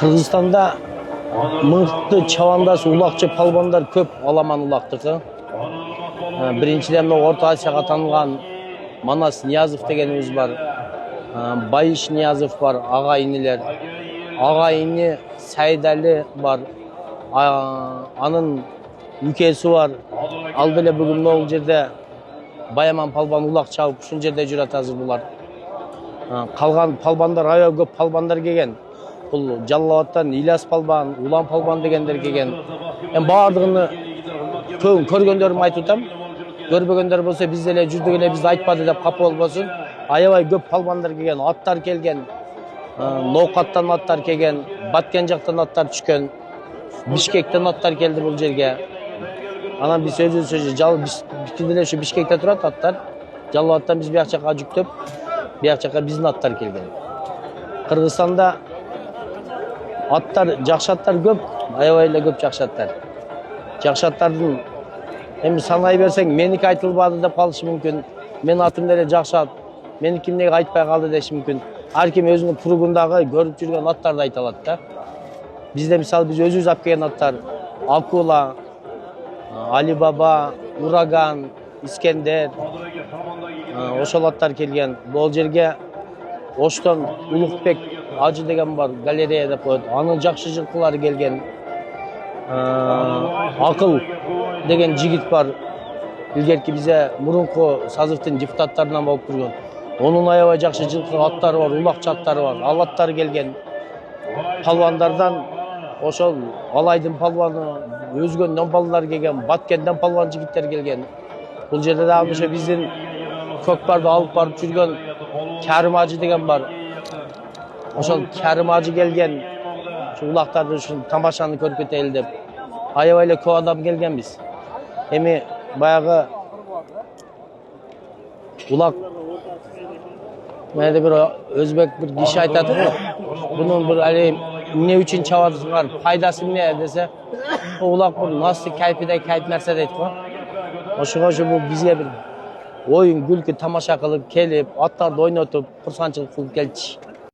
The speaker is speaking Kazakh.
Kırgızstanda mıқты çavandası ulakçı palbanlar köp Alaman ulaktırdı. Birinçiden Orta Asyaga tanılgan Manas Niyazov degenimiz var. Bayış Niyazov var, agayiniler. Agayini Saidali var. Anın ükesi var. Al bile bugün ne ol jerde Bayaman palban ulak çabıp şun jerde jurat hazır bular. Kalgan palbanlar aya köp palbanlar kelgen. Бұл Жаллабаттан Ильяс Палбан, Улан Палбан дегендер келген. Бардығыны көргендерім айтып отам. Көрбөгендер болса біз эле жүрдік эле бізді айтпады деп капа болбосун. Аябай көп палбандар келген, аттар келген. Ноокаттан аттар келген, Баткен жактан аттар түшкөн. Бишкектен аттар келди бул жерге. Анан биз биздин эле ушу Бишкекте турат аттар. Жаллабаттан биз бияк жака жүктөп, бияк жака биздин аттар келген. Кыргызстанда Attar, жақсы аттар көп, аябай эле көп жақсы аттар. Жақсы аттардын эми санай берсең, меники айтылбады деп калышы мүмкүн. Мен атым деле жақсы ат, меники эмнеге айтпай калды деши мүмкүн. Ар ким өзүнүн пругундагы көрүп жүргөн аттарды айта алат да. Бизде мисалы биз өзүбүз алып келген аттар Акула, Алибаба, Ураган, Искендер, ошол аттар келген. Бул жерге Оштон Улукбек Acı деген бар, галерея деп коет. Анын жакшы жылкылары келген. Акыл деген жигит бар. Илгерки бизе мурунку Сазовдун депутаттарынан болуп жүргөн. Онун аябай жакшы жылкы аттары бар, улакчы аттары бар. Ал аттар келген. Палвандардан ошол Алайдын палваны, өзгөндөн балдар келген, Баткенден палван жигиттер келген. Бул жерде дагы ошо биздин Көкпарды алып барып жүргөн Кәрим Ажы деген бар. Ошол Кәрим Ажы келген, улактарды ушул тамашаны көрүп кетели деп. Аябай эле көп адам келген биз. Эми баягы улак менде бир өзбек бир киши айтат го. Бунун бир эмне үчүн чабасыңар, пайдасы эмне десе, улак бир насты кайпиде кайп нерсе дейт го. Ошого бул бизге бир оюн күлкү тамаша кылып келип, аттарды ойнотуп, курсанчылык кылып келчи.